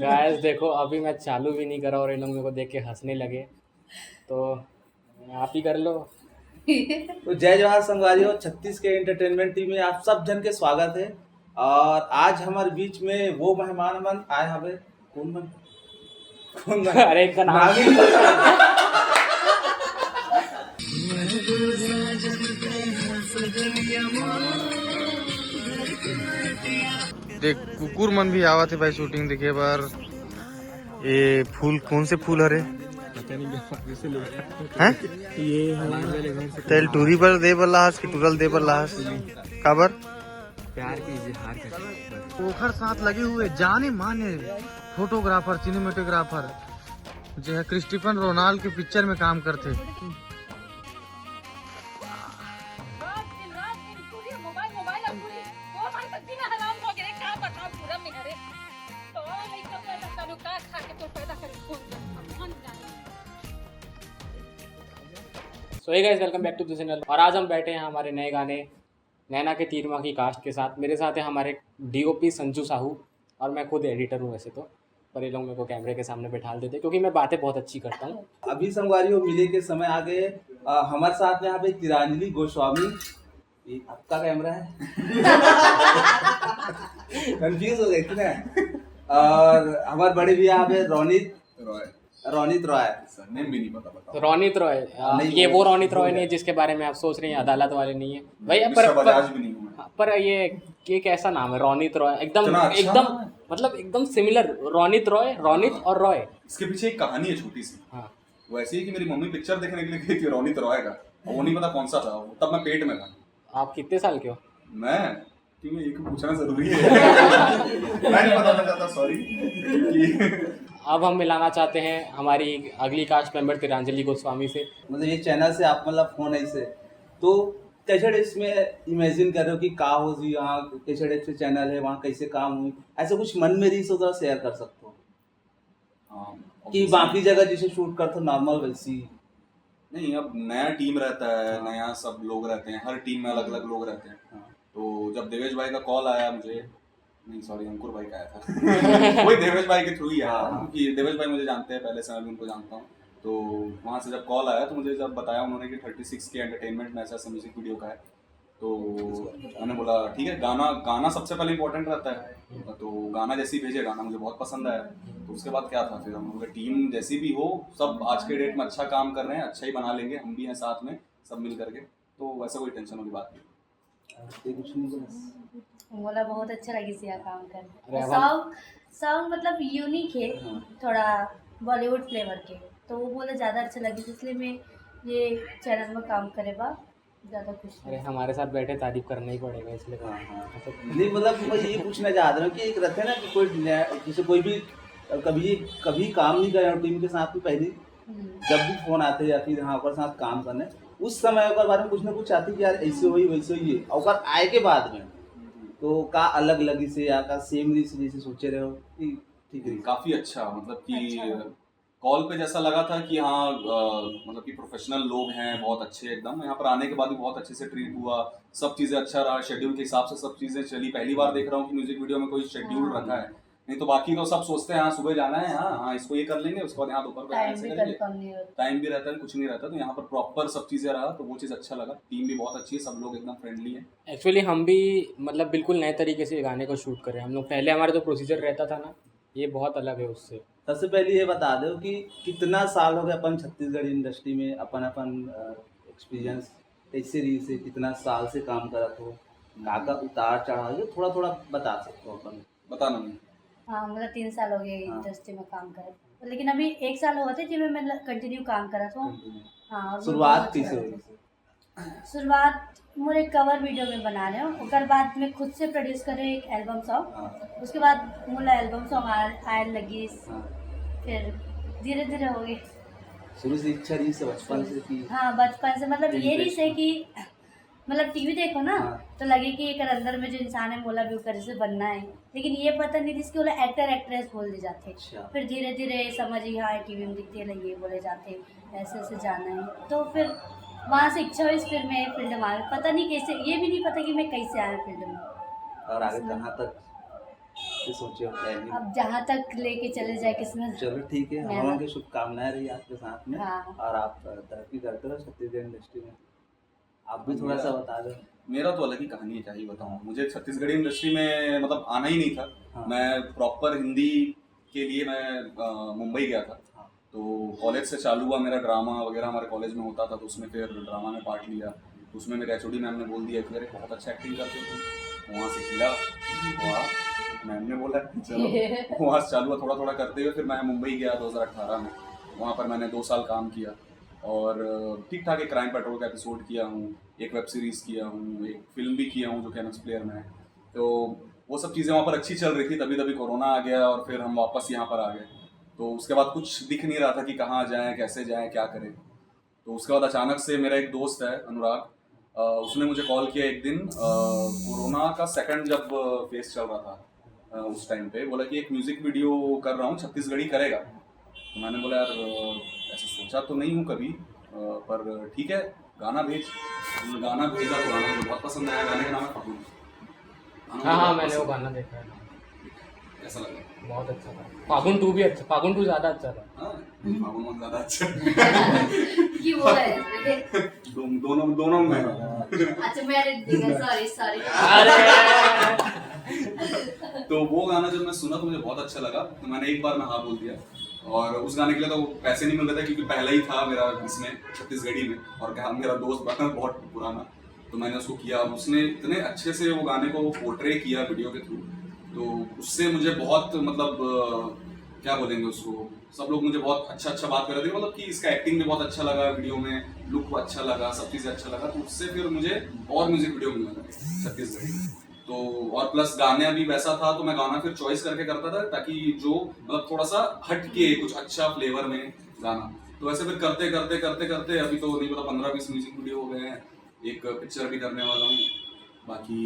Guys देखो, अभी मैं चालू भी नहीं करा और इन लोग मेरे को देख के हंसने लगे, तो आप ही कर लो। तो जय जवाहर संगवारियों, 36 के एंटरटेनमेंट टीम में आप सब जन के स्वागत है। और आज हमारे बीच में वो मेहमान मन आए हवे। कौन मन अरे इनका नाम देख कुकुर मन भी आवा थे भाई शूटिंग देखे बार। ये फूल कौन से फूल हरे हैं? तेल टूरी पर दे बर लाहस कि टूरल दे बर लाहस काबर प्यार के इजहार कर। पोखर साथ लगे हुए जाने माने फोटोग्राफर सिनेमेटोग्राफर जो है क्रिस्टिफन रोनाल्ड के पिक्चर में काम करते। So hey guys, welcome back to the channel. और आज हम बैठे हैं हमारे नए गाने नैना के तीरमा की कास्ट के साथ। मेरे साथ है हमारे डीओपी संजू साहू और मैं खुद एडिटर हूँ वैसे तो, पर ये लोग मेरे को कैमरे के सामने बैठा देते क्योंकि मैं बातें बहुत अच्छी करता हूँ। अभी संगवारियों मिले के समय आ गए। हमारे साथ में यहाँ पे तिरांजलि गोस्वामी, ये आपका कैमरा है। कंफ्यूज हो गए थे ना। और हमारे बड़े भैया यहाँ पे रोनित रॉय सरनेम भी नहीं पता रोनित रॉय। ये वो रोनित रॉय नहीं है जिसके बारे में आप सोच रहे हैं, अदालत वाले नहीं है भैया। बजाज भी नहीं हूँ। पर ये कैसा नाम है रोनित रॉय, एकदम इतना अच्छा? एकदम मतलब एकदम सिमिलर। रोनित रॉय, रोनित और रॉय। इसके पीछे एक कहानी है छोटी सी। हाँ, वो ऐसी है कि मेरी मम्मी पिक्चर देखने के लिए गई थी रोनित रॉय का, और वो नहीं पता कौन सा था, तब मैं पेट में था। आप कितने साल के हो? मैं क्यों ये पूछना जरूरी है? मैं नहीं बताना चाहता, सॉरी। अब हम मिलाना चाहते हैं हमारी अगली कास्ट मेंबर तिरांजलि गोस्वामी से। मतलब ये चैनल से आप मतलब फोन ऐसे तो कैसे इसमें इमेजिन कर रहे हो कि का हो जी, यहाँ कैसे से चैनल है, वहाँ कैसे काम हुई, ऐसा कुछ मन में रही तो शेयर कर सकते हो कि बाकी जगह जिसे शूट करते हो नॉर्मल वैसी नहीं। अब नया टीम रहता है, नया सब लोग रहते हैं, हर टीम में अलग अलग लोग रहते हैं। तो जब देवेश भाई का कॉल आया मुझे, नहीं सॉरी अंकुर भाई का आया था। वही देवेश भाई के थ्रू ही आया, क्योंकि देवेश भाई मुझे जानते हैं पहले से, मैं भी उनको जानता हूँ। तो वहाँ से जब कॉल आया तो मुझे जब बताया उन्होंने कि 36 के एंटरटेनमेंट में ऐसा म्यूजिक वीडियो का है, तो मैंने बोला ठीक है। गाना सबसे पहले इंपॉर्टेंट रहता है, तो गाना जैसे ही भेजे, गाना मुझे बहुत पसंद आया। तो उसके बाद क्या था, फिर हम लोग टीम जैसी भी हो, सब आज के डेट में अच्छा काम कर रहे हैं, अच्छा ही बना लेंगे, हम भी हैं साथ में सब मिल करके, तो वैसा कोई टेंशन वाली बात नहीं। कुछ नहीं बोला बहुत अच्छा लगी सिया काम अरे कर। सॉन्ग मतलब यूनिक है, थोड़ा बॉलीवुड फ्लेवर के, तो वो बोले ज़्यादा अच्छा लगी, इसलिए मैं ये चैनल में काम करे बा ज़्यादा खुश। अरे हमारे साथ बैठे तारीफ करना ही पड़ेगा इसलिए। नहीं मतलब मैं ये पूछना चाह रहा हूँ कि एक रहते हैं ना कि कोई जैसे कोई भी कभी काम नहीं करे टीम के साथ में, पहले जब भी फोन आते या फिर हाँ ओकर साथ काम करने, उस समय ओकर बारे में कुछ ना कुछ आती कि यार ऐसे हुई वैसे हुई है, और आए के बाद में तो का अलग लगी से या का सेम रही से जैसे सोचे रहे हो कि ठीक है काफी अच्छा, मतलब कि कॉल पे जैसा लगा था कि हाँ मतलब कि प्रोफेशनल लोग हैं, बहुत अच्छे एकदम। यहाँ पर आने के बाद भी बहुत अच्छे से ट्रीट हुआ, सब चीजें अच्छा रहा, शेड्यूल के हिसाब से सब चीजें चली। पहली बार देख रहा हूँ कि म्यूजिक वीडियो में कोई शेड्यूल रखा है, नहीं तो बाकी तो सब सोचते हैं हाँ सुबह जाना है, हाँ इसको ये कर लेंगे, उसके बाद यहाँ दोपहर में टाइम भी रहता है, कुछ नहीं रहता। तो यहाँ पर प्रॉपर सब चीजें रहा, तो वो चीज अच्छा लगा। टीम भी बहुत अच्छी है, सब लोग एकदम फ्रेंडली है। एक्चुअली हम भी मतलब बिल्कुल नए तरीके से गाने को शूट करें हम लोग। पहले हमारा जो प्रोसीजर रहता था ना, ये बहुत अलग है उससे। सबसे पहले ये बता दो कि कितना साल हो गया अपन छत्तीसगढ़ इंडस्ट्री में, अपन एक्सपीरियंस कैसे रही से, कितना साल से काम करा हो, का उतार चढ़ाव, ये थोड़ा थोड़ा बता सकते हो अपन। बताना नहीं। हाँ मतलब 3 साल हो गए इंडस्ट्री में काम करे, लेकिन अभी 1 साल हुआ था जिसमें मैं कंटिन्यू काम करा था। हाँ, और शुरुआत कैसे हुई? शुरुआत मोरे कवर वीडियो में बना रहे हो, उसके बाद मैं खुद से प्रोड्यूस करे एक एल्बम सॉन्ग, उसके बाद मोला एल्बम सॉन्ग आए लगी, फिर धीरे धीरे हो गई। शुरू से इच्छा रही से बचपन से की? हाँ बचपन से, मतलब ये नहीं से कि मतलब टीवी देखो ना तो लगे कि एक अंदर में जो इंसान है मोला भी करे से बनना है, लेकिन ये पता नहीं थी इसके बोला एक्टर एक्ट्रेस बोल दे जाते। फिर धीरे धीरे समझ हाँ टीवी में दिखते है ये बोले जाते, ऐसे ऐसे जाना है, तो फिर वहाँ से इच्छा हुई फिर मैं फील्ड में आ गई। पता नहीं कैसे, ये भी नहीं पता कि मैं कैसे आया फील्ड में। और आगे कहाँ तक ये सोचे हो प्लानिंग? अब जहाँ तक लेके चले जाए किस्मत। चलो ठीक है, हम मेहनत। लोगों की शुभकामनाएं रही आपके साथ में। हाँ। और आप तरक्की करते रहो छत्तीसगढ़ इंडस्ट्री में। आप भी थोड़ा सा बता दो। मेरा तो अलग ही कहानी है, क्या ही बताऊँ। मुझे छत्तीसगढ़ी इंडस्ट्री में मतलब आना ही नहीं था। हाँ। मैं प्रॉपर हिंदी के लिए मैं मुंबई गया था। हाँ। तो कॉलेज से चालू हुआ मेरा, ड्रामा वगैरह हमारे कॉलेज में होता था, तो उसमें फिर ड्रामा में पार्ट लिया। तो उसमें मेरे एचओडी मैम ने बोल दिया कि अरे बहुत अच्छा एक्टिंग करते हो। वहाँ से खिला, वहाँ मैम ने बोला चलो, वहाँ से चालू हुआ थोड़ा थोड़ा करते हुए। फिर मैं मुंबई गया 2018 में। वहाँ पर मैंने 2 साल काम किया और ठीक ठाक एक क्राइम पेट्रोल का एपिसोड किया हूँ, एक वेब सीरीज़ किया हूँ, एक फिल्म भी किया हूँ जो कि एमएक्स प्लेयर में है। तो वो सब चीज़ें वहाँ पर अच्छी चल रही थी। तभी कोरोना आ गया और फिर हम वापस यहाँ पर आ गए। तो उसके बाद कुछ दिख नहीं रहा था कि कहाँ जाएँ, कैसे जाएँ, क्या करें। तो उसके बाद अचानक से मेरा एक दोस्त है अनुराग, उसने मुझे कॉल किया एक दिन, कोरोना का सेकंड जब फेस चल रहा था उस टाइम पे, बोला कि एक म्यूज़िक वीडियो कर रहा हूँ, छत्तीसगढ़ी करेगा। तो मैंने बोला यार ऐसे सोचा तो नहीं हूँ कभी, पर ठीक है गाना भेज। गाना भेजा तो गाना मुझे बहुत पसंद आया। गाने का नाम है फागुन। हाँ, मैंने वो गाना देखा है। कैसा लगा? बहुत अच्छा था। फागुन 2 भी अच्छा, फागुन 2 ज़्यादा अच्छा था। हाँ, फागुन बहुत ज़्यादा अच्छा। कि वो है दोनों में। अच्छा मैरिड, सॉरी। तो वो गाना जब मैं सुना तो मुझे बहुत अच्छा लगा। तो मैंने एक बार में हाँ बोल दिया। और उस गाने के लिए तो पैसे नहीं मिल रहे थे क्योंकि पहला ही था मेरा इसमें छत्तीसगढ़ी में, और क्या मेरा दोस्त बना बहुत पुराना, तो मैंने उसको किया। उसने इतने अच्छे से वो गाने को पोर्ट्रे किया वीडियो के थ्रू, तो उससे मुझे बहुत मतलब क्या बोलेंगे उसको, सब लोग मुझे बहुत अच्छा बात कर रहे थे, मतलब कि इसका एक्टिंग भी बहुत अच्छा लगा वीडियो में, लुक अच्छा लगा, सब चीज़ें अच्छा लगा। तो उससे फिर मुझे और म्यूजिक वीडियो मिलने लगे छत्तीसगढ़ी। तो और प्लस गाने भी वैसा था, तो मैं गाना फिर चॉइस करके करता था ताकि जो मतलब थोड़ा सा हट के कुछ अच्छा फ्लेवर में गाना। तो ऐसे फिर करते अभी तो नहीं पता 15-20 म्यूजिक वीडियो हो गए हैं। एक पिक्चर भी करने वाला हूँ। बाकी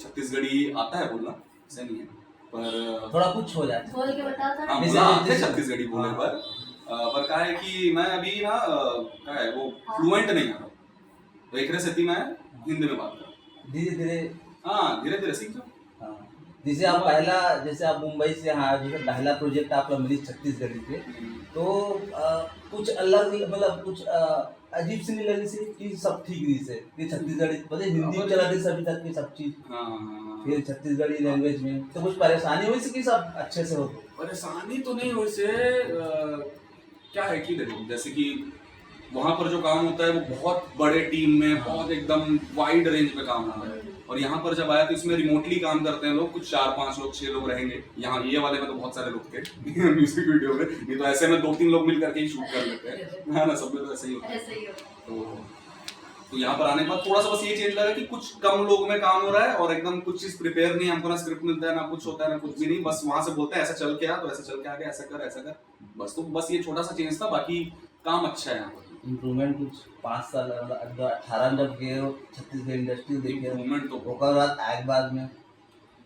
छत्तीसगढ़ी आता है बोलना, ऐसा नहीं है, पर थोड़ा कुछ हो जाता है। बोल के बताओ हाँ, था। बोला आते हैं छत्तीसगढ़ी बोलने पर क्या है कि मैं अभी ना क्या है वो फ्लुएंट नहीं आ रहा, तो एक रेसिपी मैं हिंदी में बात कर रहा हूँ। धीरे धीरे। हाँ, धीरे सीख जाओ। हाँ, जैसे आप मुंबई से यहाँ जैसे पहला प्रोजेक्ट आप मिली छत्तीसगढ़ी पे, तो कुछ अलग मतलब कुछ अजीब सी नहीं लगी सी कि सब ठीक रही से कि छत्तीसगढ़ी मतलब हिंदी में चला रही अभी तक की सब चीज, हाँ। फिर छत्तीसगढ़ी लैंग्वेज में तो कुछ परेशानी हुई सी कि सब अच्छे से हो? परेशानी तो नहीं हुई से, क्या है कि देखो जैसे कि वहाँ पर जो काम होता है वो बहुत बड़े टीम में बहुत एकदम वाइड रेंज पे काम होता है, और यहाँ पर जब आया तो इसमें रिमोटली काम करते हैं लोग, कुछ 4-5 लोग 6 लोग रहेंगे। यहाँ ये वाले में तो बहुत सारे लोग थे म्यूजिक वीडियो में, नहीं तो ऐसे में 2-3 लोग मिल करके ही शूट कर लेते हैं, है ना, सब में तो ऐसे ही होता है। तो यहाँ पर आने के बाद थोड़ा सा बस ये चेंज लगा कि कुछ कम लोग में काम हो रहा है और एकदम कुछ चीज प्रिपेयर नहीं, हमको ना स्क्रिप्ट मिलता है, ना कुछ होता है, ना कुछ भी नहीं, बस वहां से बोलते हैं ऐसा चल के आ, तो ऐसा चल के आ गया, ऐसा कर बस। तो बस ये छोटा सा चेंज था, बाकी काम अच्छा है यहाँ पर। इम्प्रूवमेंट कुछ 5 साल 18 जब गए हो छत्तीसगढ़ इंडस्ट्री देखे, इम्प्रूवमेंट तो ओकर बाद आग बाद में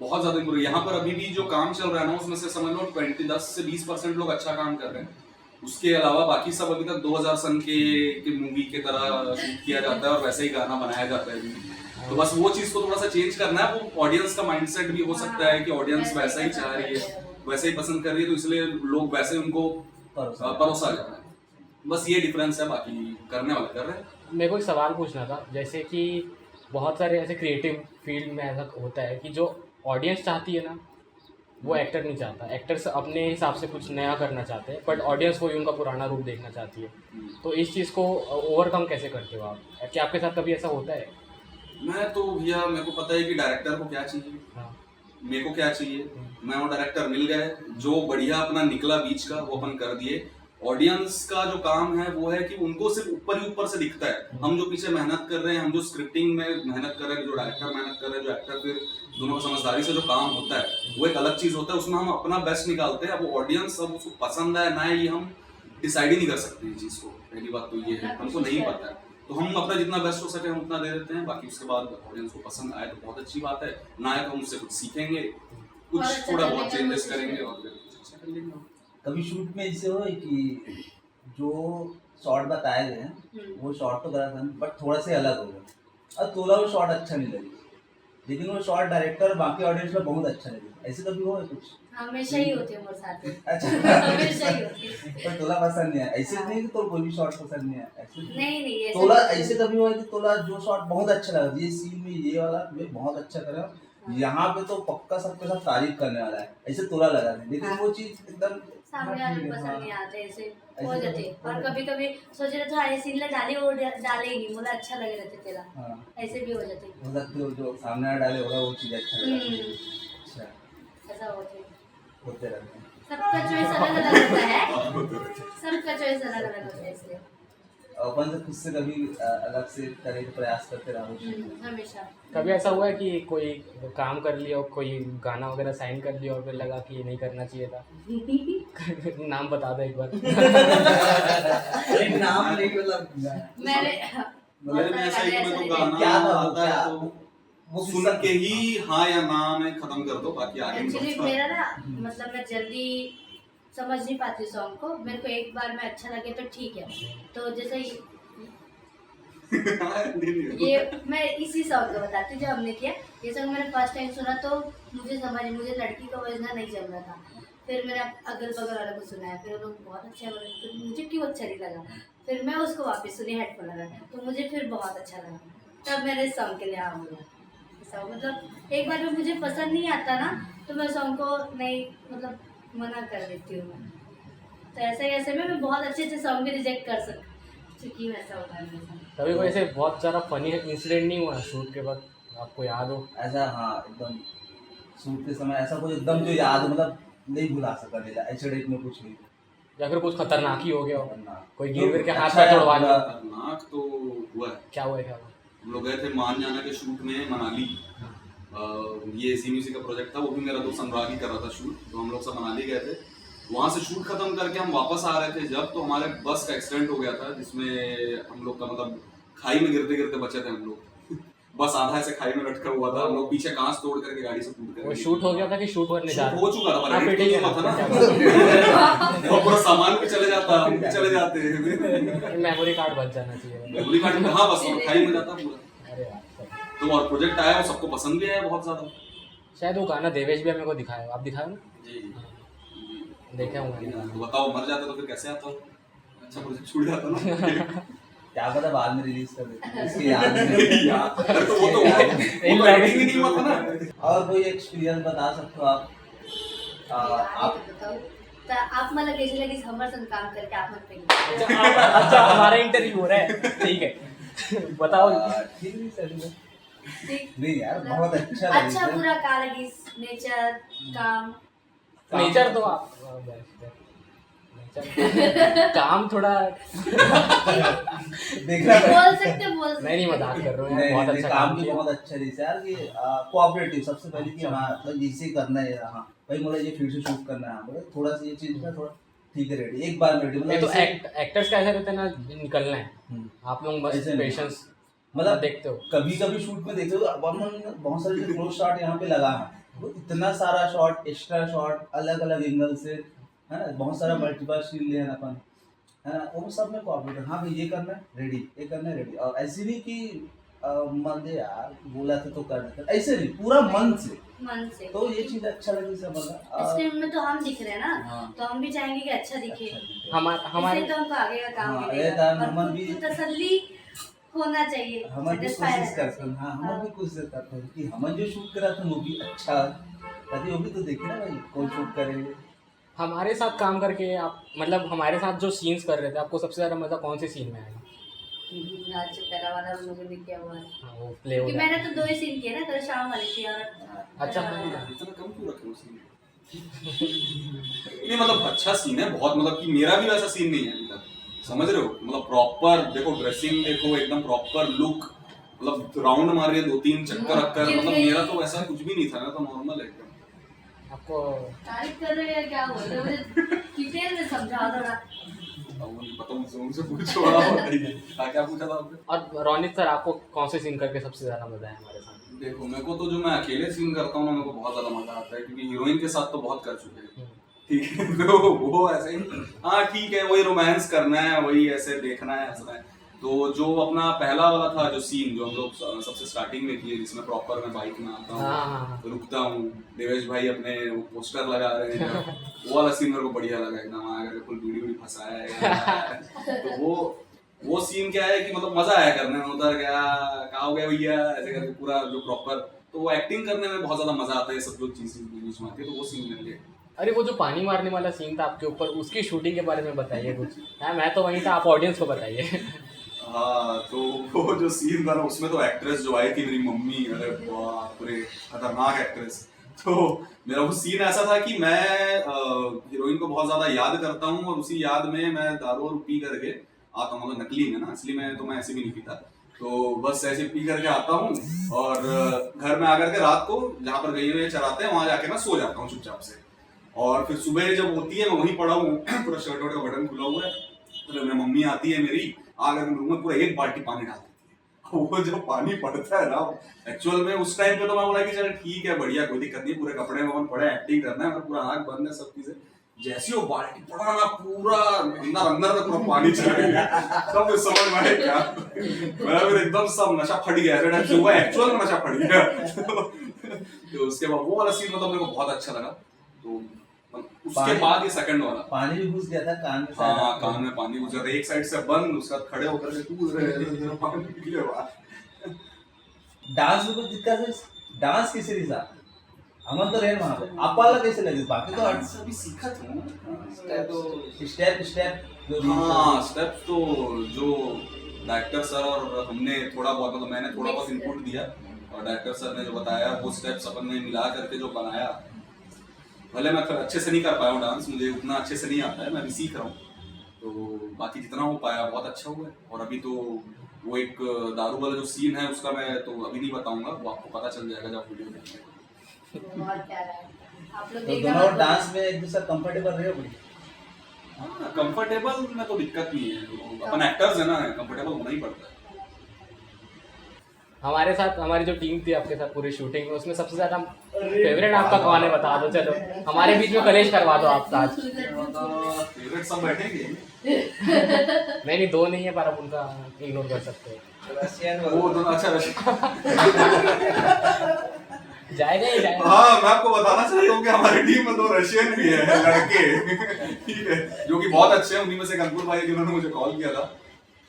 बहुत ज्यादा इम्प्रूव। यहाँ पर अभी भी जो काम चल रहा है ना उसमें से समझ लो 10 से 20% लोग अच्छा काम कर रहे हैं। उसके अलावा बाकी सब अभी तक 2000 सन के मूवी की तरह शूट किया जाता है और वैसे ही गाना बनाया जाता है अभी। तो बस वो चीज को थोड़ा सा चेंज करना है। वो ऑडियंस का माइंडसेट भी हो सकता है कि ऑडियंस वैसा ही चाह रही है, वैसे ही पसंद कर रही है, तो इसलिए लोग वैसे उनको परोसा जा रहा है। बस ये डिफरेंस है, बाकी करने वाले कर रहे हैं। मेरे को एक सवाल पूछना था, जैसे कि बहुत सारे ऐसे क्रिएटिव फील्ड में ऐसा होता है कि जो ऑडियंस चाहती है ना वो एक्टर नहीं चाहता, एक्टर्स अपने हिसाब से कुछ नया करना चाहते हैं, बट ऑडियंस वही उनका पुराना रूप देखना चाहती है। तो इस चीज़ को ओवरकम कैसे करते हो आप? क्या आपके साथ कभी ऐसा होता है? मैं तो भैया मेरे को पता है कि डायरेक्टर को क्या चाहिए, हाँ, मेरे को क्या चाहिए, मैं वो डायरेक्टर मिल गए, जो बढ़िया अपना निकला बीच का वो अपन कर दिए। ऑडियंस का जो काम है वो है कि उनको सिर्फ ऊपर ही ऊपर से दिखता है, हम जो पीछे मेहनत कर रहे हैं, हम जो स्क्रिप्टिंग में मेहनत कर रहे हैं, जो डायरेक्टर मेहनत कर रहे हैं, जो एक्टर, फिर दोनों का समझदारी से जो काम होता है वो एक अलग चीज होता है, उसमें हम अपना बेस्ट निकालते हैं। अब वो ऑडियंस अब उसको पसंद है ना है ये हम डिसाइड ही नहीं कर सकते ये चीज को, पहली बात तो ये है, हमको नहीं पता है। तो हम अपना जितना बेस्ट हो सके हम उतना दे देते हैं, बाकी उसके बाद ऑडियंस को पसंद आए तो बहुत अच्छी बात है, ना आए तो हम उससे कुछ सीखेंगे, कुछ थोड़ा बहुत चेंजेस करेंगे और फिर कुछ अच्छा कर लेंगे। कभी शूट में ऐसे हो कि जो शॉट बताए गए हैं वो शॉट तो गलत है बट थोड़ा से अलग हो गया और तोला वो शॉट अच्छा नहीं लगी लेकिन वो शॉट डायरेक्टर और बाकी ऑडियंस में बहुत अच्छा लगे ऐसे कभी हुआ है कुछ हमेशा ही होते हैं मेरे साथ अच्छा हमेशा ही होते हैं। पर तोला पसंद नहीं है ऐसे नहीं कि तो कोई भी शॉट पसंद नहीं है ऐसे नहीं ऐसे तोला ऐसे कभी हुआ है कि तोला जो शॉट बहुत अच्छा लगा ये सीन में ये वाला ये बहुत अच्छा करा यहाँ पे तो पक्का सबके साथ तारीफ करने वाला है ऐसे तोला लगा है लेकिन वो चीज एकदम सामने हाँ, वाले ठीक है, पसंद हाँ। नहीं आते ऐसे ऐसे हो तो जाते हो और जाते। कभी कभी सोच रहे थे ये सीन डाले वो डाले ही नहीं बोला अच्छा लगे रहते तेरा हाँ ऐसे भी हो जाते मतलब तो जो सामने वाला डाले होगा वो चीज अच्छा लगा अच्छा ऐसा होते होते रहते हैं सबका चॉइस अलग अलग होता है सबका चॉइस अलग अलग होता है इसलिए अपन से खुद से कभी अलग से करने का प्रयास करते रहो हमेशा कभी ऐसा हुआ है कि कोई काम कर लिया और कोई गाना वगैरह साइन कर लिया और फिर लगा कि ये नहीं करना चाहिए था नाम बता दो एक बार एक नाम नहीं मतलब मैंने मेरे में ऐसा ही कि मेरे को गाना क्या था वो, आता है क्या? तो वो सुन के ही हाँ या ना मैं खत्म कर दो बाकी आगे नहीं एक्चुअली बढ़ता। मेरा ना मतलब मैं जल्दी समझ नहीं पाती सॉन्ग को मेरे को एक बार में अच्छा लगे तो ठीक है तो जैसे ये मैं इसी सॉन्ग का बताती हूँ जो हमने किया ये सॉन्ग मैंने फर्स्ट टाइम सुना तो मुझे लड़की का वजह नहीं जम रहा था फिर मैंने अगल बगल वालों को सुनाया फिर लोग बहुत अच्छा बोले फिर मुझे क्यों अच्छा नहीं लगा फिर मैं उसको वापस सुनी हेडफोन लगा तो मुझे फिर बहुत अच्छा लगा तब मेरे सॉन्ग के लिए हाँ हो गया मतलब एक बार में मुझे पसंद नहीं आता ना तो मैं सॉन्ग को नहीं मतलब मना कर देती हूँ मैं तो ऐसे मैं बहुत अच्छे सॉन्ग भी रिजेक्ट कर चुकी हूँ ऐसा होता है मेरे साथ। कभी कोई ऐसे बहुत सारा फनी इंसिडेंट नहीं हुआ शूट के बाद आपको याद हो ऐसा हाँ एकदम शूट के समय ऐसा कुछ एकदम जो याद मतलब नहीं भुला सका मेरा ऐसे डेट में कुछ नहीं या फिर कुछ खतरनाक ही हो गया हो करना कोई गिर गिर के हाथ अच्छा पैर है, तोड़वा लिया खतरनाक तो हुआ है। क्या हुआ क्या हुआ हम लोग गए थे मान जाना के शूट में मनाली ये सीम्यूसी का प्रोजेक्ट था वो भी मेरा दोस्त अनुराग ही कर रहा था शूट तो हम लोग सब मनाली गए थे वहाँ से शूट खत्म करके हम वापस आ रहे थे जब तो हमारे बस का एक्सीडेंट हो गया था जिसमें हम लोग का मतलब खाई में गिरते गिरते बचे थे हम लोग बस आधा ऐसे खाई में लटका हुआ था हम लोग पीछे कांच तोड़ करके गाड़ी से कूद वो कर शूट हो गया था कि शूट करने जा शूट हो चुका था पर आप edit फिटिंग तो हुआ था ना और पूरा सामान भी चले जाता हम भी चले जाते हैं मेमोरी कार्ड बच जाना चाहिए मेमोरी कार्ड में हाँ बस और खाई में जाता पूरा अरे यार तो और प्रोजेक्ट आया वो सबको पसंद भी आया बहुत ज्यादा शायद वो गाना देवेश भी मेरे को दिखाया आप दिखाए ना जी देखा हूँ मैंने तो बताओ मर जाता तो फिर कैसे आता अच्छा प्रोजेक्ट छूट जाता ना क्या पता बाद में रिलीज कर देते इसकी याद नहीं यार अरे तो वो तो एडिटिंग ही नहीं हुआ था ना और कोई एक्सपीरियंस बता सकते हो आप आप बताओ तो आप मतलब कैसे लगी हमारे संग काम करके आप मत कहिए अच्छा हमारा इंटरव्यू हो रहा है ठीक है बताओ ठीक नहीं चलेगा ठीक नहीं यार बहुत अच्छा लगी अच्छा बुरा का लगी नेचर काम नेचर तो आप नेचर काम थोड़ा देखना पड़ेगा बोल सकते नहीं मजाक कर रहा हूँ नहीं, यार बहुत नहीं, अच्छा काम काम भी किया बहुत अच्छा रही यार कि कोऑपरेटिव सबसे पहले कि हाँ मतलब जैसे करना है हाँ भाई मुझे ये फिर से शूट करना है मतलब थोड़ा सा ये चीज ना थोड़ा ठीक है रेडी एक बार में रेडी नहीं तो मतलब एक्टर्स का ऐसा रहता है ना निकलना है हम्म। आप लोग बस ऐसे नहीं। पेशेंस मतलब देखते हो कभी कभी शूट में देखते हो अपन बहुत सारे जो क्लोज शॉट यहाँ पे लगा है वो इतना सारा शॉट एक्स्ट्रा शॉट अलग अलग एंगल से है ना बहुत सारा मल्टीपल सीन ले अपन है ना वो सब में कोऑपरेट हाँ भाई ये करना है रेडी ये करना है रेडी और ऐसे नहीं कि मन दे यार बोला था तो करना था ऐसे नहीं पूरा मन से तो ये चीज अच्छा लगी सब स्क्रीन में तो हम दिख रहे हैं ना हाँ। तो हम भी चाहेंगे कि अच्छा दिखे हमारे इससे तो हमको आगे का काम हाँ, मिलेगा ये और हम खुद भी- को तसल्ली होना चाहिए हम भी satisfy कोशिश रहना करते हैं हाँ चाहिए। हम भी कोशिश करते हैं कि हम जो शूट करा था वो भी अच्छा ताकि वो भी तो देखे ना भाई कौन शूट करेंगे हमारे साथ काम करके आप मतलब हमारे साथ जो सीन्स कर रहे थे आपको सबसे ज़्यादा मज़ा कौन से सीन में आया आज पहला वाला हम लोगों ने किया हुआ है हाँ, वो प्ले हो कि गया मैंने तो 2 ही सीन किए ना कल शाम वाले थी और अच्छा, इतना कम क्यों रखे उस सीन नहीं मतलब अच्छा सीन है बहुत मतलब कि मेरा भी वैसा सीन नहीं है अभी तक समझ रहे हो मतलब प्रॉपर देखो ड्रेसिंग देखो एकदम प्रॉपर लुक मतलब राउंड मार रही है 2-3 चक्कर अक्कर मतलब मेरा तो वैसा कुछ भी नहीं था ना तो नॉर्मल है एकदम आपको तारीफ कर रहे हैं क्या बोल रहे हो मुझे डिटेल में समझाओ थोड़ा अब मुझे पता मुझसे उनसे पूछो हाँ क्या पूछा था आपने और रोनित सर आपको कौन से सीन करके सबसे ज़्यादा मज़ा है हमारे साथ देखो मेरे को तो जो मैं अकेले सीन करता हूँ ना मेरे को बहुत ज्यादा मजा आता है क्योंकि हीरोइन के साथ तो बहुत कर चुके हैं ठीक है। तो वो ऐसे ही, हाँ ठीक है, वही रोमांस करना है, वही ऐसे देखना है, हंसना है। तो जो अपना पहला वाला था जो सीन जो हम लोग सबसे स्टार्टिंग में किए, जिसमें प्रॉपर मैं बाइक में आता हूँ, तो रुकता हूँ, देवेश भाई अपने पोस्टर लगा रहे हैं, वो वाला सीन मेरे को बढ़िया लगा एकदम, आकर फुल वीडियो भी फंसाया है। तो वो सीन क्या है कि मतलब मजा आया करने में, उधर गया कहा हो गया भैया ऐसे करके पूरा जो प्रॉपर, तो वो एक्टिंग करने में बहुत ज्यादा मजा आता है, सब जो चीज बीच में आती है, तो वो सीन मेरे लिए। अरे वो जो पानी मारने वाला सीन था आपके ऊपर, उसकी शूटिंग के बारे में बताइए कुछ। हाँ मैं तो वहीं था, आप ऑडियंस को बताइए। हाँ तो वो जो सीन था ना, उसमें तो एक्ट्रेस जो आई थी मेरी मम्मी, अरे बाप रे खतरनाक एक्ट्रेस। तो मेरा वो सीन ऐसा था कि मैं हीरोइन को बहुत ज्यादा याद करता हूँ, और उसी याद में मैं दारू और पी करके आता हूँ, मतलब नकली में ना, असली में तो मैं ऐसे भी नहीं पीता, तो बस ऐसे पी करके आता हूँ, और घर में आकर के रात को जहाँ पर गई हुए चराते हैं वहां जाके मैं सो जाता हूँ चुपचाप से। और फिर सुबह जब होती है मैं वहीं पड़ा हूँ, पूरा शर्ट वर्ट का बटन खुला हुआ है, तो मेरी मम्मी आती है मेरी, आकर के रूम में पूरा 1 बाल्टी पानी डाल देती है। वो जब पानी पड़ता है ना एक्चुअल में, उस टाइम पे तो मैं बोला कि चल ठीक है बढ़िया, कोई दिक्कत नहीं, पूरे कपड़े में पड़े, एक्टिंग करना है, पूरा आँख बंद है, सब चीजें। जैसी वो बाल्टी पड़ा ना, पूरा अंदर तक पूरा पानी चला गया, तब समझ में आया क्या, मैं फिर एकदम सब नशा फट गया, ऐसा टाइप से हुआ, एक्चुअल में नशा फट गया। तो उसके बाद वो वाला सीन मतलब मेरे को बहुत अच्छा लगा। तो उसके बाद ये सेकंड वाला पानी भी घुस गया था कान में। हाँ कान में पानी घुस गया था, एक साइड से बंद, उसका खड़े होकर के कूद रहे थे, पानी पी ले बाहर। डांस में कुछ दिक्कत है? डांस किसे नहीं था? हम तो रहे वहां पे, आपला कैसे लगे? बाकी तो सभी सीखा था स्टेप जो हाँ स्टेप्स तो जो डायरेक्टर सर और हमने थोड़ा बहुत, मतलब मैंने थोड़ा बहुत इनपुट दिया, और डायरेक्टर सर ने जो बताया वो स्टेप्स अपन ने मिला करके जो बनाया। भले मैं अच्छे से नहीं कर पाया हूँ डांस, मुझे उतना अच्छे से नहीं आता है, मैं भी सीख रहा हूँ, तो बाकी जितना हो पाया बहुत अच्छा हुआ है। और अभी तो वो एक दारू वाला जो सीन है उसका मैं तो अभी नहीं बताऊंगा, वो आपको पता चल जाएगा जब वीडियो देखेंगे। बहुत प्यारा है, आप लोग तो देखना। दोनों डांस में एक दूसरे कंफर्टेबल रहे हो? हाँ कंफर्टेबल में तो दिक्कत नहीं है, अपन एक्टर्स है ना, कंफर्टेबल होना ही पड़ता है। हमारे साथ हमारी जो टीम थी आपके साथ पूरी शूटिंग में, उसमें सबसे ज्यादा फेवरेट आपका कौन है बता दो, चलो हमारे बीच में कलेश करवा दो आप साथ। फेवरेट सब बैठेंगे, नहीं 2 नहीं है, पर आप उनका इग्नोर कर सकते हो। वो दोनों अच्छा रशियन। जाएगा ही जाएगा। हाँ मैं आपको बताना चाहता हूँ कि हमारी टीम में 2 रशियन भी है लड़के, ठीक है, जो कि बहुत अच्छे हैं। उन्हीं में से अंकुर भाई जिन्होंने मुझे कॉल किया था,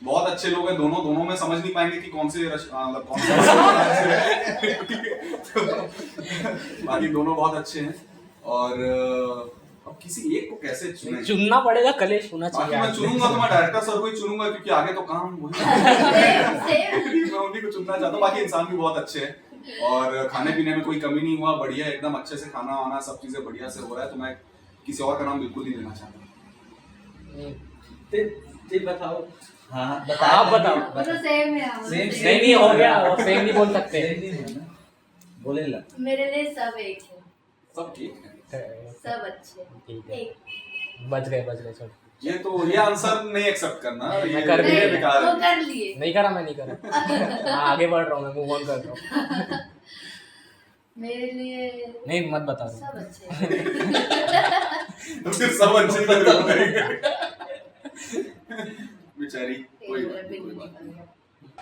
बहुत अच्छे लोग हैं दोनों में समझ नहीं पाएंगे कि कौन से मतलब कौन से बाकी दोनों बहुत अच्छे हैं। और अब किसी एक को कैसे चुनना पड़ेगा, कलेश होना बाकी चाहिए। मैं चुनूंगा तो मैं डायरेक्टर सर को ही चुनूंगा, क्योंकि आगे तो काम वही मैं उन्हीं को चुनना चाहता हूँ। बाकी इंसान भी बहुत अच्छे हैं, और खाने पीने में कोई कमी नहीं हुआ, बढ़िया एकदम अच्छे से खाना वाना सब चीजें बढ़िया से हो रहा है, तो मैं किसी और का नाम बिल्कुल नहीं लेना चाहता। बताओ। हाँ आप बताओ। वो तो सेम है हम। नहीं हो गया, और सेम नहीं बोल सकते। बोले ला मेरे लिए सब एक है, सब ठीक है, सब अच्छे ठीक है, एक। बच गए छोड़। ये आंसर नहीं एक्सेप्ट करना, ये कर दिए, मेरे बेकार वो है। कर लिए। नहीं करा, मैं नहीं करा। हाँ, आगे बढ़ रहा हूँ, मैं मूव ऑन कर रहा हूँ। मेरे लिए नहीं मत बता दो। सब अच्छे हैं। तो फिर सब अच्छे ही बेचारी कोई बात नहीं।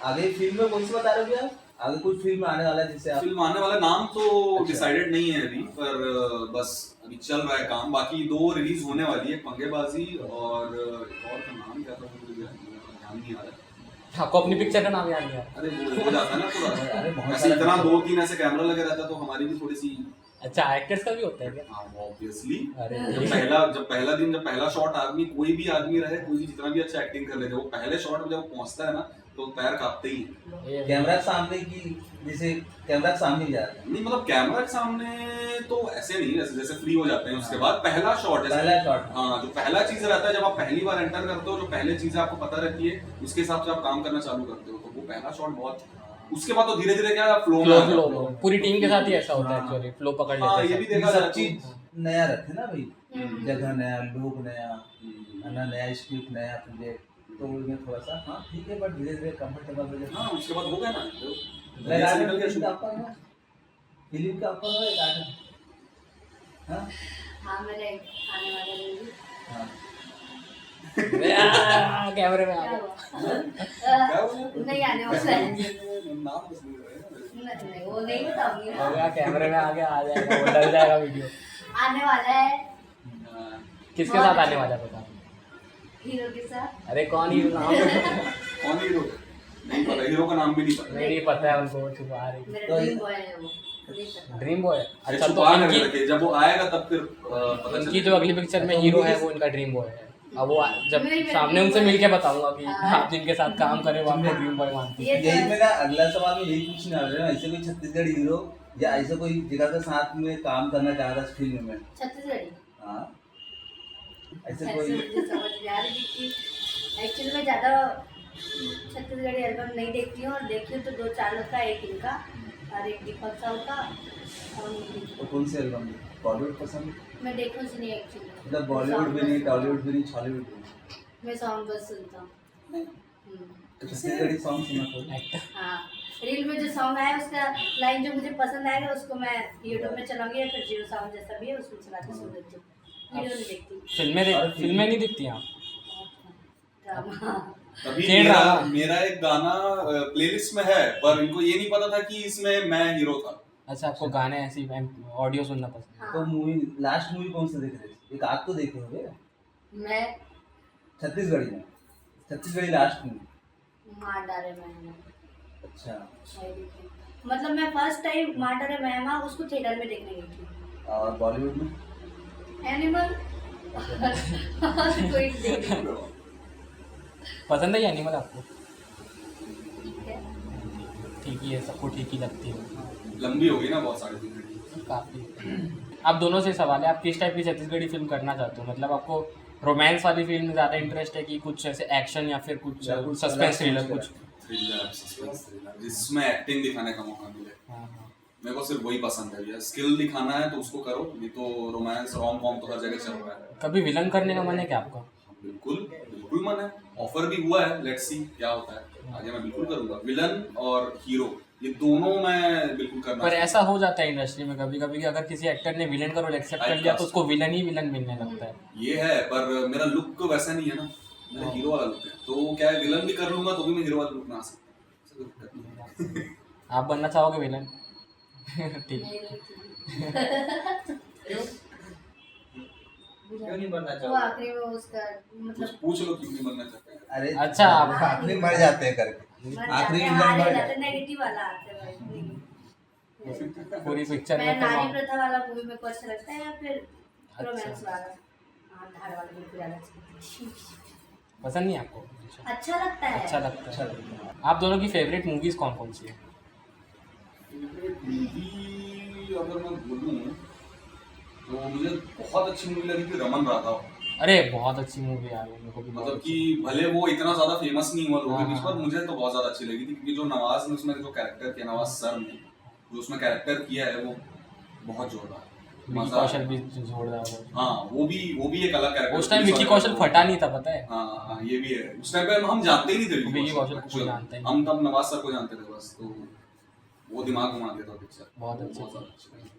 आगे फिल्म में कौन सी बता रहे हो क्या? आगे कोई फिल्म आने वाला है जिससे आप? फिल्म आने वाला नाम तो डिसाइडेड नहीं है अभी, पर बस अभी चल रहा है काम। बाकी 2 रिलीज होने वाली है, पंगेबाजी और एक और का नाम क्या था मुझे ध्यान नहीं आ रहा। आपको अपनी पिक्चर का नाम याद नहीं आ रहा? अरे वो हो जाता है ना पूरा, अरे बहुत ऐसे इतना 2-3 ऐसे कैमरा लगे रहता, तो हमारी भी थोड़ी सी। अच्छा, एक्टर्स का भी होता है क्या? हाँ ऑब्वियसली। अरे जब पहला शॉट आदमी, कोई भी आदमी रहे, कोई भी जितना भी अच्छा एक्टिंग कर लेते, वो पहले शॉट में जब पहुंचता है ना तो पैर कांपते ही हैं। कैमरा के सामने की, जैसे कैमरा के सामने जा रहा है नहीं मतलब कैमरा के सामने तो ऐसे नहीं, जैसे फ्री हो जाते हैं उसके बाद पहला शॉट। पहला शॉट, हाँ जो पहला चीज रहता है, जब आप पहली बार एंटर करते हो, जो पहले चीजें आपको पता रहती है, उसके हिसाब से आप काम करना चालू करते हो, तो वो पहला शॉट बहुत। उसके बाद तो धीरे धीरे क्या फ्लो पूरी टीम के साथ ही ऐसा होता है एक्चुअली, फ्लो पकड़ लेते हैं। ये भी देखा सब चीज नया रखे ना भाई, जगह नया, लोग नया, नया स्क्रिप्ट, नया प्रोजेक्ट, तो उनमें थोड़ा सा हाँ ठीक है, बट धीरे धीरे कंफर्टेबल हो जाए। हाँ उसके बाद हो गया ना फिल्म का आपका है हाँ हाँ मेरे आने वाले मूवी हाँ कैमरे में आ क्या गया। हुआ नहीं आने वाला है नाम बस नहीं रहे नहीं वो नहीं बताऊंगी हो ना गया, कैमरे में आ गया, आ जाएगा, वो डल जाएगा वीडियो। आने वाला है ना। किसके साथ आने वाला है बता। हीरो के साथ अरे कौन ही नाम कौन हीरो नहीं पता, हीरो का नाम भी नहीं पता। नहीं पता है उनको, छुपा रही। मेरा ड्रीम बॉय है वो नहीं पता ड्रीम बॉय। अच्छा अच्छा, छुपा तो कर इनकी रखे, जब वो आएगा तब फिर पता इनकी चलेगा। जो अगली पिक्चर में हीरो है वो इनका ड्रीम बॉय है। अब वो जब मेरी सामने उनसे dream boy मिलके बताऊंगा कि हाँ। आप जिनके साथ काम करे वो आपको ड्रीम बॉय मानती है। ये तो यही है। मेरा अगला सवाल में यही पूछने वाला है, ऐसे कोई छत्तीसगढ़ हीरो या ऐसे कोई जगह के साथ में काम करना चाह रहा है इस फिल्म में? छत्तीसगढ़ी हाँ ऐसे ऐसे कोई मुझे समझ में आ रही कि एक्चुअली मैं ज़्यादा छत्तीसगढ़ी एल्बम नहीं देखती हूँ, और देखती हूँ तो 2 चार का, एक इनका और एक दीपक साहू का और उनकी। तो कौन सी एल्बम बॉलीवुड पसंद? मैं देखूँ से नहीं एक्चुअली, मतलब बॉलीवुड भी नहीं, टॉलीवुड भी नहीं, हॉलीवुड भी नहीं। मैं सॉन्ग बस सुनता हूँ। तो छत्तीसगढ़ी सॉन्ग सुना तो एक्टर हाँ रील में जो सॉन्ग आया उसका लाइन जो मुझे पसंद आएगा उसको मैं यूट्यूब में चलाऊंगी या फिर जियो साउंड जैसा भी है उसमें चला के सुन लेती हूँ, वीडियो नहीं देखती। फिल्में नहीं दिखती आप? ड्रामा तभी के मेरा ड्रामा। मेरा एक गाना प्लेलिस्ट में है, पर इनको ये नहीं पता था कि इसमें मैं हीरो था। अच्छा, आपको गाने ऐसी ऑडियो सुनना पसंद है? तो हाँ मूवी लास्ट मूवी कौन सा देख रहे थे? एक आग तो देखे होंगे मैं छत्तीसगढ़ी में, छत्तीसगढ़ी लास्ट मूवी। मार डाले मैंने अच्छा नहीं देखी। मतलब मैं फर्स्ट टाइम मार डाले मैमा उसको थिएटर में देखने गई थी। और बॉलीवुड में एनिमल कोई देख नहीं। पसंद है ये एनिमल आपको? ठीक है ठीक ही है, सबको ठीक ही लगती है लंबी होगी ना बहुत सारी फिल्में। काफ़ी। आप दोनों से सवाल है, आप किस टाइप की छत्तीसगढ़ी फिल्म करना चाहते हो? मतलब आपको रोमांस वाली फिल्म में ज़्यादा इंटरेस्ट है कि कुछ ऐसे एक्शन या फिर कुछ या कुछ सस्पेंस अलग थ्रिलर कुछ कुछ? थ्रिलर, सस्पेंस थ्रिलर जिसमें एक्टिंग दिखाने का मौका मिले। हाँ हाँ। मेरे को सिर्फ वही पसंद है भैया, स्किल दिखाना है तो उसको करो, नहीं तो रोमांस रोम कॉम तो हर जगह चल रहा है। कभी विलन करने का मन है क्या आपका? बिल्कुल बिल्कुल मन है, ऑफर भी हुआ है, लेट्स सी क्या होता है आगे। मैं बिल्कुल करूंगा, विलन और हीरो ये दोनों मैं बिल्कुल करना पर चाहता ऐसा हो जाता है इंडस्ट्री में कभी कभी कि अगर किसी एक्टर ने विलन का रोल एक्सेप्ट कर लिया तो उसको विलन ही विलन मिलने लगता है। हूं। ये है, पर मेरा लुक तो वैसा नहीं है ना, मेरा हीरो वाला लुक है, तो क्या है विलन भी कर लूंगा तो भी मैं हीरो वाला लुक में आ सकता हूं, ऐसा कोई दिक्कत नहीं है। आप बनना चाहोगे विलन? ठीक। नहीं देखी। क्यों नहीं बनना वो चाहोगे? आखिरी में उसका कुछ मतलब पूछ लो क्यों नहीं बनना चाहते हैं। अरे अच्छा, आप आखिरी मर जाते हैं करके, मर आखिरी जाते विलन हार मर जाते जाते। नेगेटिव वाला आते हैं भाई। पूरी पिक्चर मैं में नारी तो प्रथा वाला मूवी में को अच्छा लगता है या फिर अच्छा। रोमांस वाला? हाँ धार वाला बिल्कुल ज्यादा अच्छा पसंद नहीं आपको? अच्छा लगता है। अच्छा लगता अच्छा है। लगता है। आप दोनों की फेवरेट मूवीज कौन कौन सी है? मूवी अगर मैं बोलूं तो मुझे बहुत अच्छी मूवी लगी थी रमन राघव। अरे बहुत अच्छी मूवी यार, मेरे को भी बहुत मतलब अच्छी। कि भले वो इतना ज्यादा फेमस नहीं हुआ लोगों के बीच, हाँ। पर मुझे तो बहुत ज्यादा अच्छी लगी थी, क्योंकि जो नवाज ने उसमें जो कैरेक्टर किया, नवाज सर ने जो उसमें कैरेक्टर किया है वो बहुत जोरदार, विकी मजा कौशल भी जोरदार है। हाँ वो भी एक अलग कैरेक्टर। उस टाइम विकी कौशल फटा नहीं था, पता है? हाँ ये भी है, उस टाइम पे हम जानते ही नहीं थे विकी कौशल को कोई जानता ही नहीं। हम तब नवाज सर को जानते थे बस, तो वो दिमाग घुमा दिया था पिक्चर। बहुत अच्छी। ज्यादा अच्छी लगी।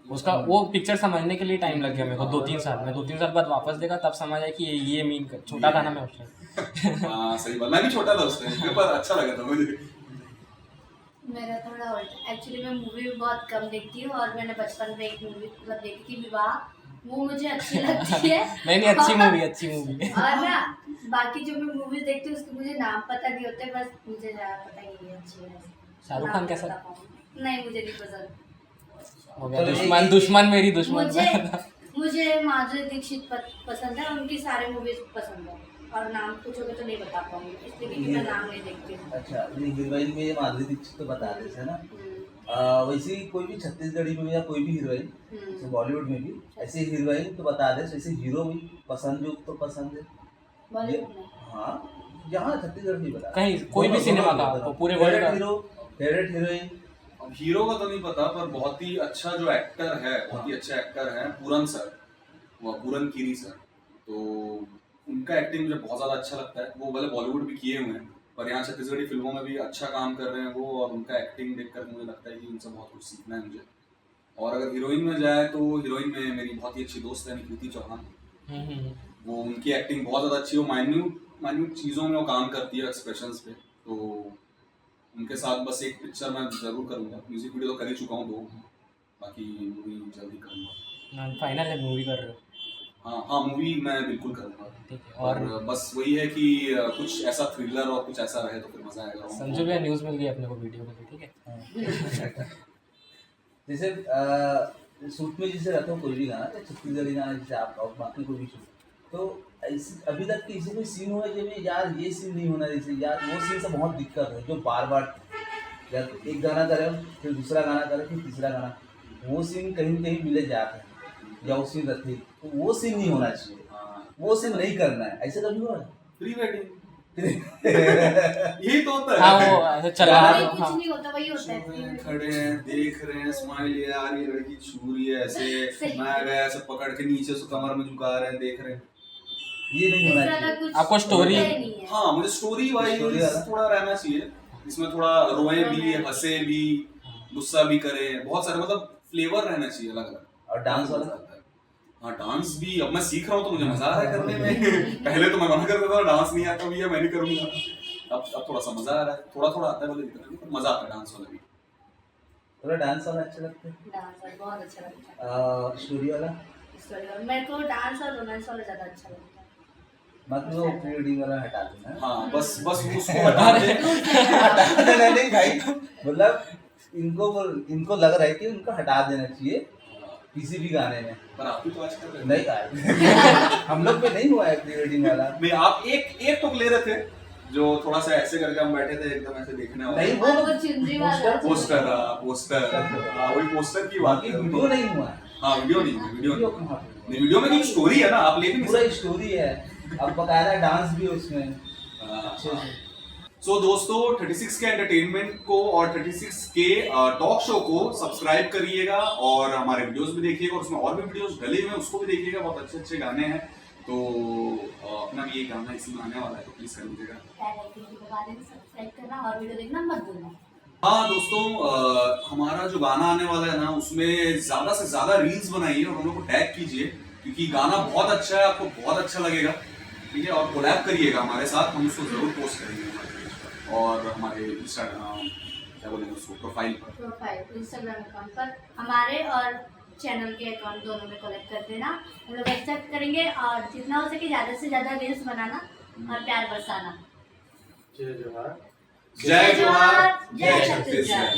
उसका वो पिक्चर समझने के लिए टाइम लग गया मेरे को, 2-3 साल में 2-3 साल बाद वापस देखा तब समझ आया कि ये मीन छोटा था ना मैं उस टाइम। हाँ सही बात, मैं भी छोटा था उस टाइम पर अच्छा लगा था मुझे। मेरा थोड़ा उल्टा, एक्चुअली मैं मूवी भी बहुत कम देखती हूँ, और मैंने बचपन में एक मूवी मतलब देखी थी विवाह, वो मुझे अच्छी लगती है। नहीं अच्छी मूवी, अच्छी मूवी। और ना बाकी जो मैं मूवीज देखती हूँ उसके मुझे नाम पता नहीं होते, बस मुझे ज़्यादा पता ही नहीं है अच्छी है। शाहरुख खान कैसा? नाम बता पाऊँ। नहीं मुझे नहीं पसंद। हो गया दुश्मन, दुश्मन मेरी दुश्मन। मुझे माधुरी दीक्षित पसंद है, उनकी सारी मूवीज पसंद है, और नाम पूछोगे तो नहीं बता पाऊंगी इसलिए क्योंकि मैं नाम नहीं देखती हूँ। अच्छा ये हीरोइन में ये माधुरी दीक्षित तो बता देते हैं ना, वैसे ही कोई भी छत्तीसगढ़ी में या कोई भी हीरोइन जैसे बॉलीवुड में भी ऐसे हीरोइन तो बता दे, ऐसे हीरो भी पसंद जो तो पसंद है। बॉलीवुड में हाँ यहाँ छत्तीसगढ़ नहीं बता, कहीं कोई भी सिनेमा का आपको पूरे वर्ल्ड का हीरो फेवरेट हीरोइन। अब हीरो का तो नहीं पता, पर बहुत ही अच्छा जो एक्टर है, बहुत ही अच्छे एक्टर हैं पूरन सर, वो पूरन कीरी सर, तो उनका एक्टिंग मुझे बहुत ज़्यादा अच्छा लगता है। वो भले बॉलीवुड भी किए हुए हैं, पर यहाँ छत्तीसगढ़ी फिल्मों में भी अच्छा काम कर रहे हैं वो, और उनका एक्टिंग देखकर मुझे लगता है कि उनसे बहुत कुछ सीखना है मुझे। और अगर हीरोइन में जाए तो हीरोइन में मेरी बहुत ही अच्छी दोस्त है कृति चौहान। वो उनकी एक्टिंग बहुत ज़्यादा अच्छी है, वो माइन्यूट चीज़ों में वो काम करती है, एक्सप्रेशंस पे। तो उनके साथ बस एक पिक्चर मैं ज़रूर करूँगा। म्यूजिक वीडियो तो कर ही चुका हूँ 2, बाकी मूवी जल्दी करूँगा। फाइनल है मूवी कर रहे हो? हाँ मूवी मैं बिल्कुल करूँगा। ठीक है। और और बस वही है कि कुछ ऐसा थ्रिलर और कुछ ऐसा रहे तो फिर मज़ा आएगा। संजू भैया न्यूज़ मिल गई अपने को वीडियो में, ठीक है। जैसे शूट में जैसे रहता हूँ कोई भी गाना, छत्तीसगढ़ी गाना जैसे आप और बाकी कोई भी शूट, तो अभी तक किसी कोई सीन हुआ है जब यार ये सीन नहीं होना, जैसे यार वो सीन से बहुत दिक्कत है जो बार बार यार एक गाना करे फिर दूसरा गाना करे फिर तीसरा गाना, वो सीन कहीं न कहीं मिले जाते हैं या वो सीन रहती, तो वो सीन नहीं होना चाहिए, वो सीन नहीं करना है। ऐसे कभी हुआ है? प्री वेडिंग यही तो होता है। हाँ वो ऐसे चला नहीं, रहा कुछ नहीं होता, वही होता है। खड़े हैं देख रहे हैं, स्माइल यार ये लड़की छू रही है ऐसे, मैं गया ऐसे पकड़ के नीचे से कमर में झुका रहे हैं, देख रहे हैं, ये नहीं होना चाहिए। आपको स्टोरी, हाँ मुझे स्टोरी वाइज थोड़ा रहना चाहिए, इसमें थोड़ा रोए भी, हंसे भी, गुस्सा भी करे, बहुत सारे मतलब फ्लेवर रहना चाहिए अलग अलग। और डांस वाला? हाँ डांस भी अब मैं सीख रहा हूँ तो मुझे मजा आ रहा है करने में। पहले तो मैं मना करता था डांस नहीं आता भैया मैं नहीं करूँगा, अब थोड़ा सा मजा आ रहा है, थोड़ा थोड़ा आता है बोले इतना नहीं, पर मजा आता है डांस वाला भी। थोड़ा डांस वाला अच्छा लगता है? डांस बहुत अच्छा लगता है। स्टोरी वाला? स्टोरी वाला मेरे को डांस और रोमांस वाला ज़्यादा अच्छा लगता है। मतलब वो प्री वेडिंग वाला हटा देना। हाँ बस उसको हटा दे। नहीं भाई, मतलब इनको लग रहा है कि उनको हटा देना चाहिए किसी भी गाने में। पर आप भी तो आज कर रहे नहीं यार हम लोग पे नहीं हुआ है प्री वेडिंग वाला। नहीं आप एक तो ले रहे थे जो थोड़ा सा ऐसे करके हम बैठे थे एकदम ऐसे देखने वाला। नहीं वो चुनरी वाला पोस्टर वही पोस्टर की बात बाकी वीडियो नहीं हुआ है। हाँ वीडियो नहीं, वीडियो कहाँ पे? नहीं वीडियो में कोई स्टोरी है ना, आप ले भी नहीं पूरा स्टोरी है, अब बकायदा डांस भी है उसमें अच्छे सकते। से। सो दोस्तों 36 के एंटरटेनमेंट को और 36 के टॉक शो को सब्सक्राइब करिएगा और हमारे वीडियोस भी देखिएगा, और उसमें और भी वीडियोस डले हुए हैं उसको भी देखिएगा, बहुत अच्छे अच्छे गाने हैं। तो अपना भी ये गाना इसमें आने वाला है तो प्लीज कर लीजिएगा। सब्सक्राइब करना और वीडियो देखना मत भूलना। हाँ दोस्तों हमारा जो गाना आने वाला है ना उसमें ज्यादा से ज्यादा रील्स बनाइए और हम लोग को टैग कीजिए, क्योंकि गाना बहुत अच्छा है, आपको बहुत अच्छा लगेगा, ठीक है। और कोलैब करिएगा हमारे साथ, हम उसको जरूर पोस्ट करेंगे हमारे पेज पर और हमारे इंस्टाग्राम क्या बोलेंगे उसको प्रोफाइल इंस्टाग्राम अकाउंट पर हमारे और चैनल के अकाउंट दोनों में कलेक्ट कर देना, हम लोग एक्सेप्ट करेंगे और जितना हो सके ज़्यादा से ज़्यादा रील्स बनाना और प्यार बरसाना। जय जोहार। जय जोहार, जय छत्तीसगढ़।